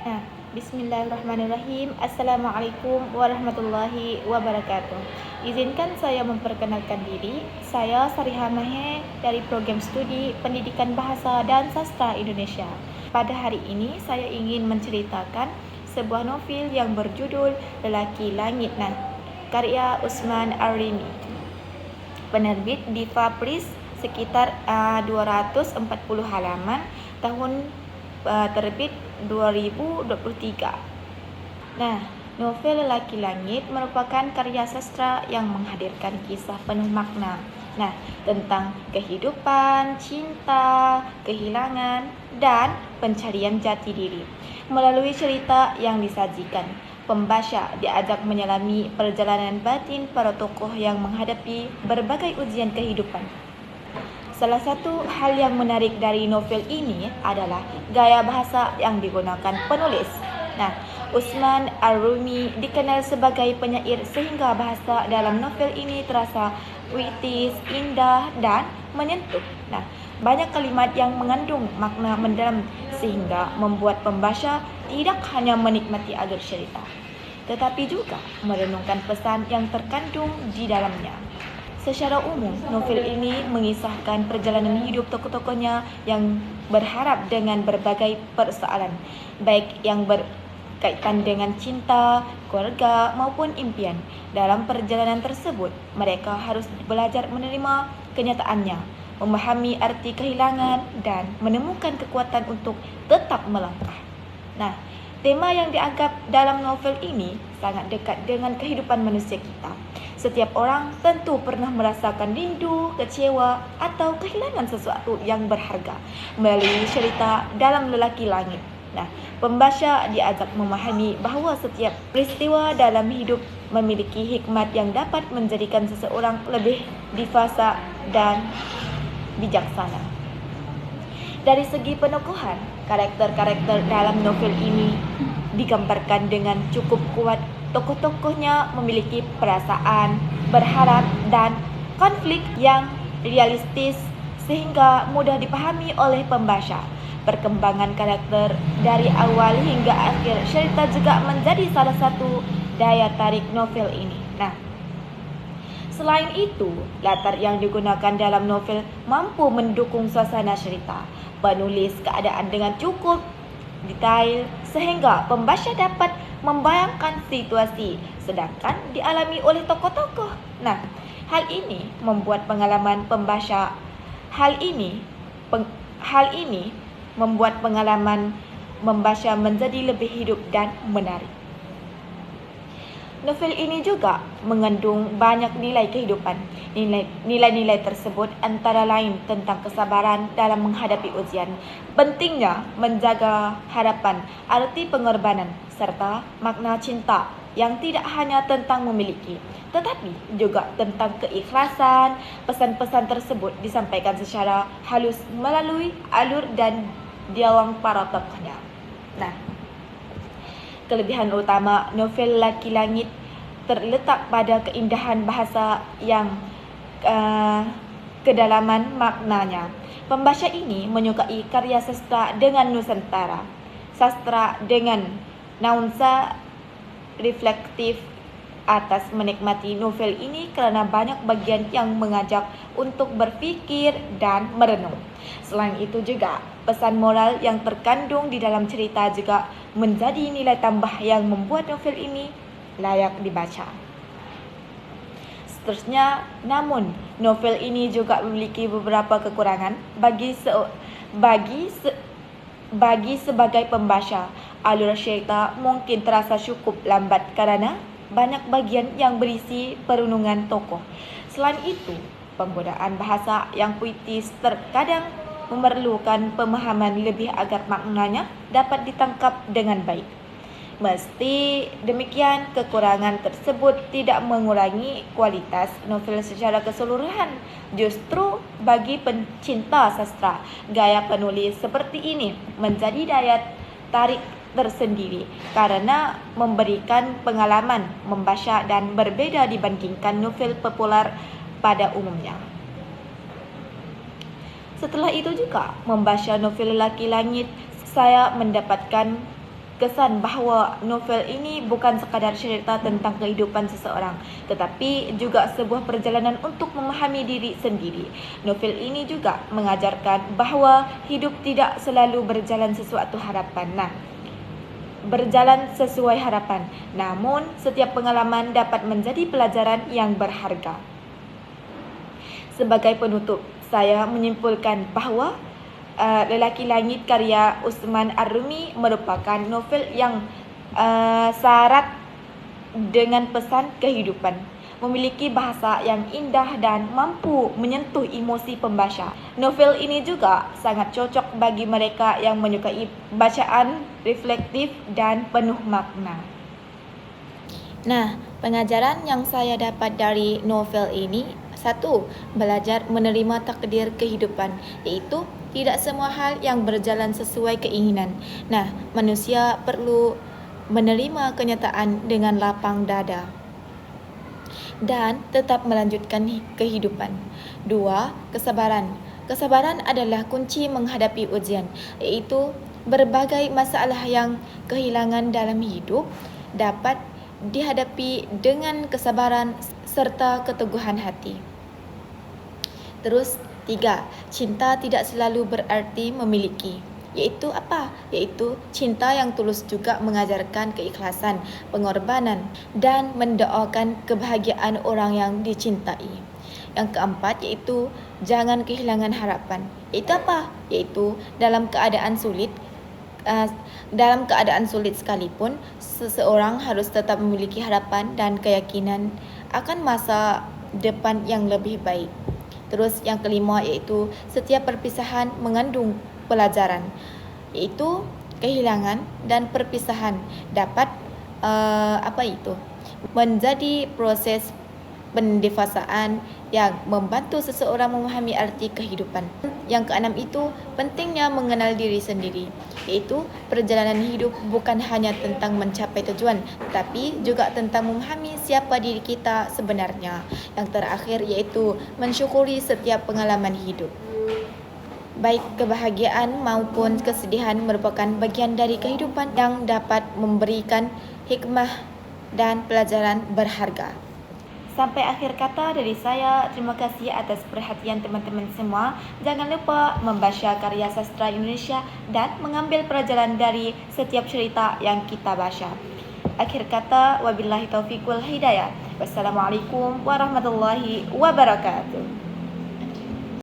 Nah, Bismillahirrahmanirrahim. Assalamualaikum warahmatullahi wabarakatuh. Izinkan saya memperkenalkan diri. Saya Sariha Mahe dari Program Studi Pendidikan Bahasa dan Sastra Indonesia. Pada hari ini saya ingin menceritakan sebuah novel yang berjudul Lelaki Langit, karya Usman Arimi. Penerbit Diva Press, sekitar 240 halaman, tahun terbit 2023. Novel Lelaki Langit merupakan karya sastra yang menghadirkan kisah penuh makna. Tentang kehidupan, cinta, kehilangan, dan pencarian jati diri. Melalui cerita yang disajikan, pembaca diajak menyelami perjalanan batin para tokoh yang menghadapi berbagai ujian kehidupan. Salah satu hal yang menarik dari novel ini adalah gaya bahasa yang digunakan penulis. Usman Arimi dikenal sebagai penyair sehingga bahasa dalam novel ini terasa puitis, indah, dan menyentuh. Banyak kalimat yang mengandung makna mendalam sehingga membuat pembaca tidak hanya menikmati alur cerita, tetapi juga merenungkan pesan yang terkandung di dalamnya. Secara umum, novel ini mengisahkan perjalanan hidup tokoh-tokohnya yang berharap dengan berbagai persoalan, baik yang berkaitan dengan cinta, keluarga, maupun impian. Dalam perjalanan tersebut, mereka harus belajar menerima kenyataannya, memahami arti kehilangan, dan menemukan kekuatan untuk tetap melangkah. Tema yang dianggap dalam novel ini sangat dekat dengan kehidupan manusia kita. Setiap orang tentu pernah merasakan rindu, kecewa, atau kehilangan sesuatu yang berharga. Melalui cerita dalam Lelaki Langit, pembaca diajak memahami bahawa setiap peristiwa dalam hidup memiliki hikmat yang dapat menjadikan seseorang lebih dewasa dan bijaksana. Dari segi penokohan, karakter-karakter dalam novel ini digambarkan dengan cukup kuat. Tokoh-tokohnya memiliki perasaan, berharap, dan konflik yang realistis sehingga mudah dipahami oleh pembaca. Perkembangan karakter dari awal hingga akhir cerita juga menjadi salah satu daya tarik novel ini. Selain itu, latar yang digunakan dalam novel mampu mendukung suasana cerita. Penulis keadaan dengan cukup detail sehingga pembaca dapat membayangkan situasi sedangkan dialami oleh tokoh-tokoh. Hal ini membuat pengalaman pembaca membuat pengalaman membaca menjadi lebih hidup dan menarik. Novel ini juga mengandung banyak nilai kehidupan. Nilai-nilai tersebut antara lain tentang kesabaran dalam menghadapi ujian, pentingnya menjaga harapan, arti pengorbanan, serta makna cinta yang tidak hanya tentang memiliki, tetapi juga tentang keikhlasan. Pesan-pesan tersebut disampaikan secara halus melalui alur dan dialog para tokohnya. Kelebihan utama novel Lelaki Langit terletak pada keindahan bahasa yang kedalaman maknanya. Pembaca ini menyukai karya sastra dengan Nusantara, sastra dengan nuansa reflektif atas menikmati novel ini karena banyak bagian yang mengajak untuk berpikir dan merenung. Selain itu juga, pesan moral yang terkandung di dalam cerita juga menjadi nilai tambah yang membuat novel ini layak dibaca. Seterusnya, namun novel ini juga memiliki beberapa kekurangan bagi sebagai pembaca. Alur cerita mungkin terasa cukup lambat karena banyak bagian yang berisi perenungan tokoh. Selain itu, penggunaan bahasa yang puitis terkadang memerlukan pemahaman lebih agar maknanya dapat ditangkap dengan baik. Meski demikian, kekurangan tersebut tidak mengurangi kualitas novel secara keseluruhan. Justru bagi pencinta sastra, gaya penulis seperti ini menjadi daya tarik tersendiri karena memberikan pengalaman membaca dan berbeda dibandingkan novel populer pada umumnya. Setelah itu juga membaca novel Lelaki Langit, saya mendapatkan kesan bahawa novel ini bukan sekadar cerita tentang kehidupan seseorang, tetapi juga sebuah perjalanan untuk memahami diri sendiri. Novel ini juga mengajarkan bahawa hidup tidak selalu berjalan sesuai harapan. Namun, setiap pengalaman dapat menjadi pelajaran yang berharga. Sebagai penutup, saya menyimpulkan bahawa Lelaki Langit karya Usman Ar-Rumi merupakan novel yang syarat dengan pesan kehidupan, memiliki bahasa yang indah dan mampu menyentuh emosi pembaca. Novel ini juga sangat cocok bagi mereka yang menyukai bacaan reflektif dan penuh makna. Nah, pengajaran yang saya dapat dari novel ini, 1. Belajar menerima takdir kehidupan, iaitu tidak semua hal yang berjalan sesuai keinginan. Nah, manusia perlu menerima kenyataan dengan lapang dada dan tetap melanjutkan kehidupan. 2. Kesabaran. Kesabaran adalah kunci menghadapi ujian, iaitu berbagai masalah yang kehilangan dalam hidup dapat dihadapi dengan kesabaran serta keteguhan hati. Terus 3. Cinta tidak selalu berarti memiliki. Iaitu apa? Iaitu cinta yang tulus juga mengajarkan keikhlasan, pengorbanan dan mendoakan kebahagiaan orang yang dicintai. Yang keempat iaitu jangan kehilangan harapan. Iaitu apa? Iaitu dalam keadaan sulit sekalipun, seseorang harus tetap memiliki harapan dan keyakinan akan masa depan yang lebih baik. Terus yang kelima iaitu setiap perpisahan mengandung pelajaran, iaitu kehilangan dan perpisahan dapat menjadi proses pendewasaan yang membantu seseorang memahami arti kehidupan. Yang keenam itu pentingnya mengenal diri sendiri, iaitu perjalanan hidup bukan hanya tentang mencapai tujuan, tetapi juga tentang memahami siapa diri kita sebenarnya. Yang terakhir iaitu mensyukuri setiap pengalaman hidup. Baik kebahagiaan maupun kesedihan merupakan bagian dari kehidupan yang dapat memberikan hikmah dan pelajaran berharga. Sampai akhir kata dari saya, terima kasih atas perhatian teman-teman semua. Jangan lupa membaca karya sastra Indonesia dan mengambil pelajaran dari setiap cerita yang kita baca. Akhir kata, wabillahi taufiq wal hidayah. Wassalamualaikum warahmatullahi wabarakatuh.